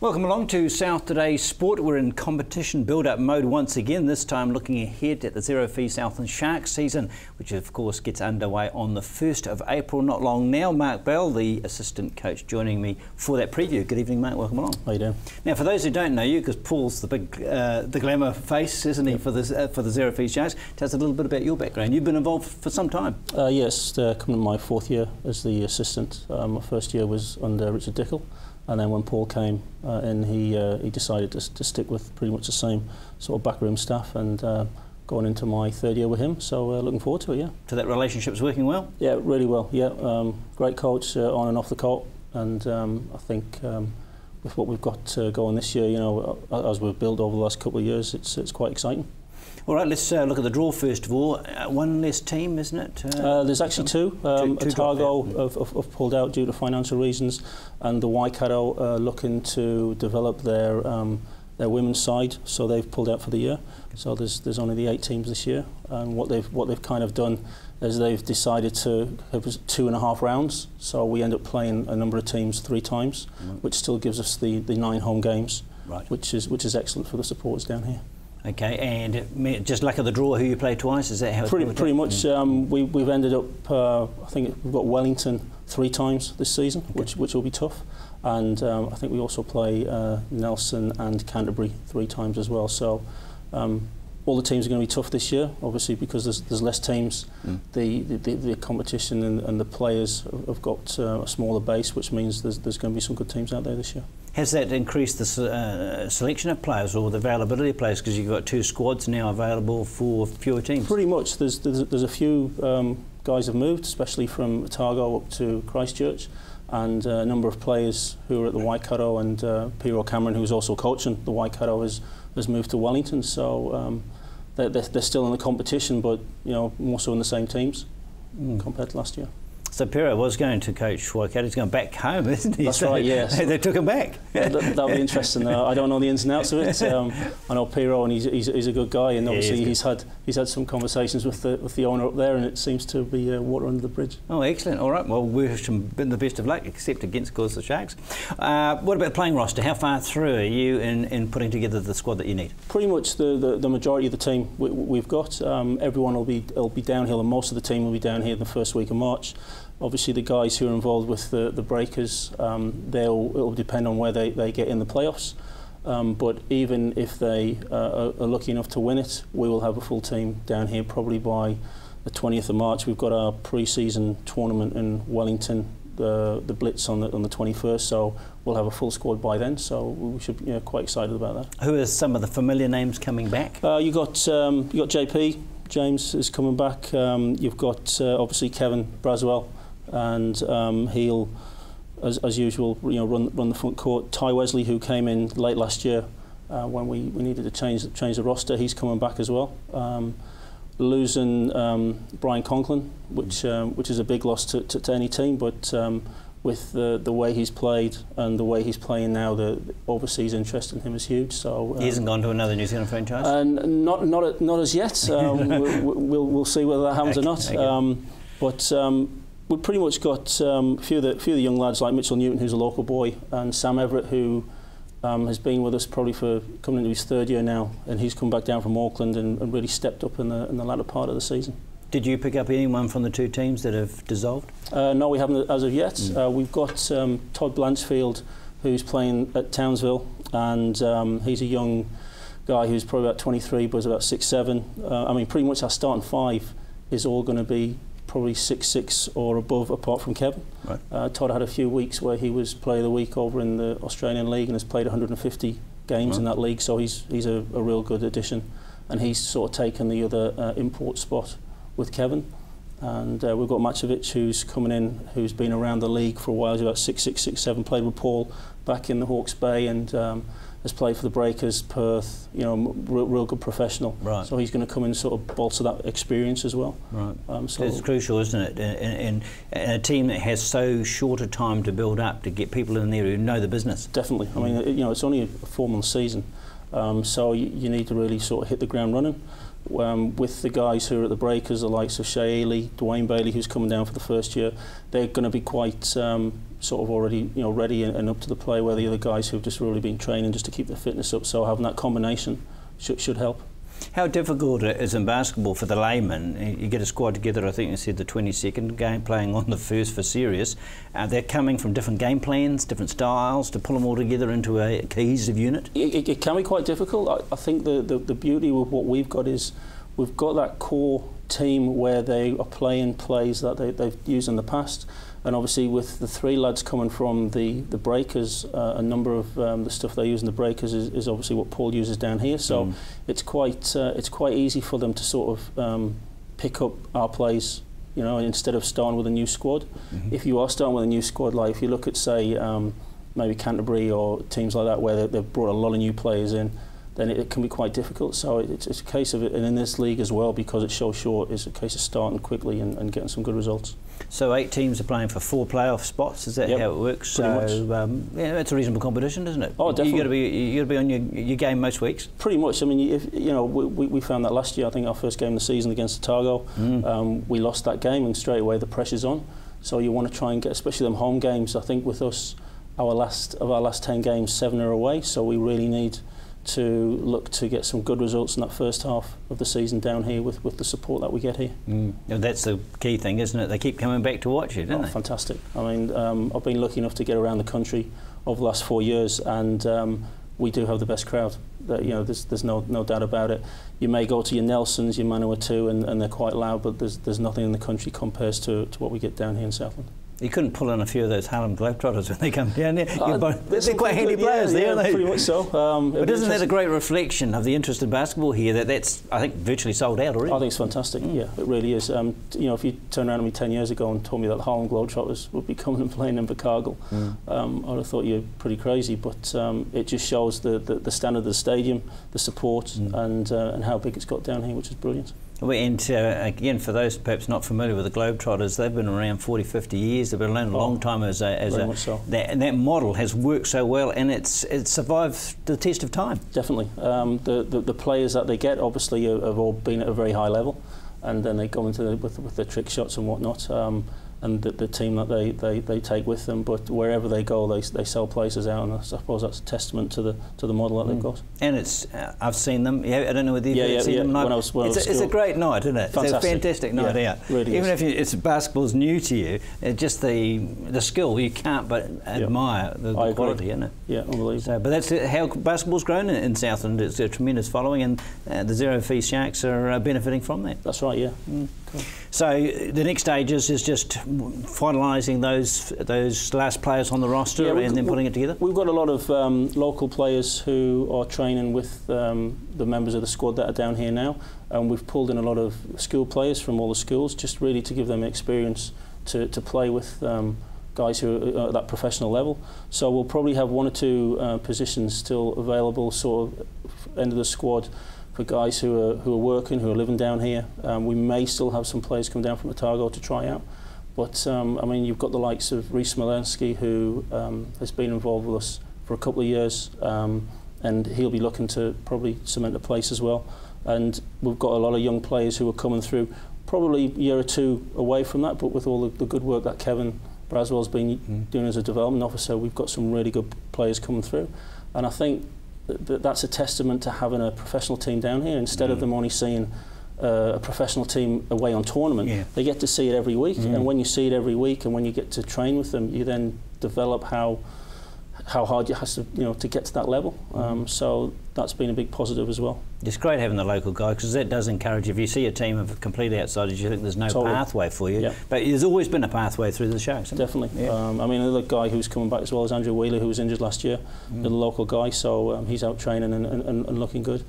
Welcome along to South Today's Sport. We're in competition build-up mode once again, this time looking ahead at the zero-fee Southland Sharks season, which of course gets underway on the 1st of April, not long now. Mark Bell, the assistant coach, joining me for that preview. Good evening, Mark. Welcome along. How you doing? Now, for those who don't know you, because Paul's the big, the glamour face, isn't he, for the zero-fee Sharks, tell us a little bit about your background. You've been involved for some time. Yes, coming to my 4th year as the assistant. My first year was under Richard Dickel. And then when Paul came in, he decided to stick with pretty much the same sort of backroom staff, and going into my 3rd year with him. So looking forward to it, yeah. So that relationship's working well? Yeah, really well, yeah. Great coach on and off the court, and I think with what we've got going this year, you know, as we've built over the last couple of years, it's quite exciting. All right, let's look at the draw first of all. One less team, isn't it? There's actually two. Otago have pulled out due to financial reasons, and the Waikato looking to develop their women's side, so they've pulled out for the year. Okay. So there's only the 8 teams this year, and what they've kind of done is they've decided to have 2.5 rounds. So we end up playing a number of teams 3 times, which still gives us the 9 home games, right. which is excellent for the supporters down here. Okay, and just luck of the draw, who you play twice, is that how it's pretty much? We've ended up, I think we've got Wellington 3 times this season, okay. which will be tough, and I think we also play Nelson and Canterbury 3 times as well. So all the teams are going to be tough this year, obviously, because there's less teams. The competition and the players have got a smaller base, which means there's going to be some good teams out there this year. Has that increased the selection of players or the availability of players, because you've got 2 squads now available for fewer teams? Pretty much. There's a few guys have moved, especially from Otago up to Christchurch, and a number of players who are at the Waikato, and Pero Cameron, who's also coaching the Waikato, has moved to Wellington. So they're still in the competition, but you know, more so in the same teams compared to last year. So Pero was going to coach Waikato. He's going back home, isn't he? That's right, yes. They took him back. That'll be interesting. I don't know the ins and outs of it. I know Pero, and he's a good guy, and obviously he's had some conversations with the owner up there, and it seems to be water under the bridge. Oh, excellent. All right. Well, we wish him the best of luck, except against, of course, the Sharks. What about the playing roster? How far through are you in putting together the squad that you need? Pretty much the majority of the team we've got. Everyone will be downhill, and most of the team will be down here in the first week of March. Obviously, the guys who are involved with the Breakers, it'll depend on where they get in the playoffs. But even if they are lucky enough to win it, we will have a full team down here probably by the 20th of March. We've got our pre-season tournament in Wellington, the Blitz on the 21st, so we'll have a full squad by then. So we should be quite excited about that. Who are some of the familiar names coming back? You got JP. James is coming back. You've got obviously Kevin Braswell. And he'll, as usual, run the front court. Ty Wesley, who came in late last year when we needed to change the roster, he's coming back as well. Losing Brian Conklin, which is a big loss to any team, but with the way he's played and the way he's playing now, the overseas interest in him is huge. So he hasn't gone to another New Zealand franchise. Not as yet. We'll see whether that happens or not. Okay. But we've pretty much got a few of the young lads like Mitchell Newton, who's a local boy, and Sam Everett, who has been with us probably for coming into his 3rd year now, and he's come back down from Auckland and really stepped up in the latter part of the season. Did you pick up anyone from the 2 teams that have dissolved? No, we haven't as of yet. We've got Todd Blanchfield, who's playing at Townsville, and he's a young guy who's probably about 23, but is about 6'7". I mean, pretty much our starting 5 is all going to be probably 6'6" or above, apart from Kevin. Right. Todd had a few weeks where he was Player of the Week over in the Australian League and has played 150 games in that league, so he's a real good addition, and he's sort of taken the other import spot with Kevin. And we've got Macevic, who's coming in, who's been around the league for a while. He's about 6'6", 6'7", played with Paul back in the Hawke's Bay, and has played for the Breakers, Perth, real good professional. Right. So he's going to come in and sort of bolster that experience as well. Right. So it's crucial, isn't it, in a team that has so short a time to build up, to get people in there who know the business. Definitely. I mean, it's only a 4-month season, so you need to really sort of hit the ground running. with the guys who are at the Breakers, the likes of Shay Ely, Dwayne Bailey, who's coming down for the first year, they're going to be quite sort of already ready and up to the play, where the other guys who've just really been training just to keep their fitness up. So having that combination should help. How difficult it is in basketball for the layman? You get a squad together, I think you said the 22nd game, playing on the first for serious. They're coming from different game plans, different styles, to pull them all together into a cohesive unit? It can be quite difficult. I think the beauty of what we've got is we've got that core team where they are playing plays that they've used in the past. And obviously with the 3 lads coming from the Breakers, a number of the stuff they use in the Breakers is obviously what Paul uses down here. So it's quite easy for them to sort of pick up our plays, instead of starting with a new squad. If you are starting with a new squad, like if you look at, say, maybe Canterbury or teams like that, where they've brought a lot of new players in, then it can be quite difficult. So it's a case of it, and in this league as well, because it's so short, it's a case of starting quickly and getting some good results. So 8 teams are playing for 4 playoff spots. Is that how it works? Pretty much. Yeah, it's a reasonable competition, isn't it? Oh, definitely. You got to be on your game most weeks. Pretty much. I mean, we found that last year. I think our first game of the season against Otago, we lost that game, and straight away the pressure's on. So you want to try and get, especially them home games. I think with us, our last 10 games, 7 are away. So we really need to look to get some good results in that first half of the season down here with the support that we get here. That's the key thing, isn't it? They keep coming back to watch it, don't they? Fantastic. I mean, I've been lucky enough to get around the country over the last 4 years, and we do have the best crowd. There's no doubt about it. You may go to your Nelsons, your Manawatu, and they're quite loud, but there's nothing in the country compares to what we get down here in Southland. You couldn't pull in a few of those Harlem Globetrotters when they come down there. They're quite handy players there, aren't they? Pretty much so. But isn't that a great reflection of the interest in basketball here, that's, I think, virtually sold out already? I think it's fantastic, yeah, it really is. If you turned around to me 10 years ago and told me that the Harlem Globetrotters would be coming and playing in Invercargill, I'd have thought you were pretty crazy, but it just shows the standard of the stadium, the support, and how big it's got down here, which is brilliant. And again, for those perhaps not familiar with the Globetrotters, they've been around 40, 50 years. They've been around a long time that model has worked so well, and it's survived the test of time. Definitely. The players that they get obviously have all been at a very high level, and then they go into with their trick shots and whatnot. And the team that they take with them, but wherever they go, they sell places out, and I suppose that's a testament to the model that they've got. And it's I've seen them. Yeah, I don't know whether you've seen them. It's a great night, isn't it? Fantastic. It's a fantastic night out. Really Even if basketball's new to you, just the skill, you can't but admire the quality, isn't it? Yeah, unbelievable. So, but that's how basketball's grown in Southland. It's a tremendous following, and the Zero Fee Sharks are benefiting from that. That's right. Yeah. Cool. So the next stage is just finalising those last players on the roster and then putting it together? We've got a lot of local players who are training with the members of the squad that are down here now, and we've pulled in a lot of school players from all the schools, just really to give them experience to play with guys who are at that professional level. So we'll probably have 1 or 2 positions still available, sort of end of the squad, for guys who are working, who are living down here. We may still have some players come down from Otago to try out, but I mean, you've got the likes of Reece Smolensky, who has been involved with us for a couple of years, and he'll be looking to probably cement a place as well. And we've got a lot of young players who are coming through, probably a year or 2 away from that, but with all the good work that Kevin Braswell's been doing as a development officer, we've got some really good players coming through. And I think that's a testament to having a professional team down here, instead of them only seeing a professional team away on tournament. They get to see it every week, and when you see it every week and when you get to train with them, you then develop how hard you have to get to that level. So that's been a big positive as well. It's great having the local guy, because that does encourage you. If you see a team of complete outsiders, you think there's no pathway for you. But there's always been a pathway through the Sharks. Definitely. I mean, another guy who's coming back as well is Andrew Wheeler, who was injured last year, the local guy. So he's out training and looking good.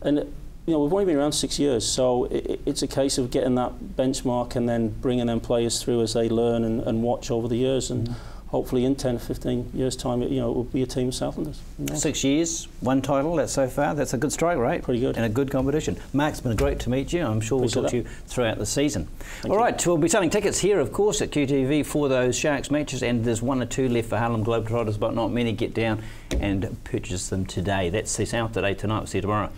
And we've only been around 6 years, so it's a case of getting that benchmark and then bringing them players through as they learn and watch over the years. And hopefully in 10, 15 years' time, it will be a team of Southlanders. 6 years, 1 title, that's so far. That's a good strike rate. Pretty good. And a good competition. Mark, it's been great to meet you. I'm sure we'll talk to you throughout the season. Thank you. Right, we'll be selling tickets here, of course, at QTV for those Sharks matches, and there's 1 or 2 left for Harlem Globetrotters, but not many. Get down and purchase them today. That's the South Today tonight. We'll see you tomorrow.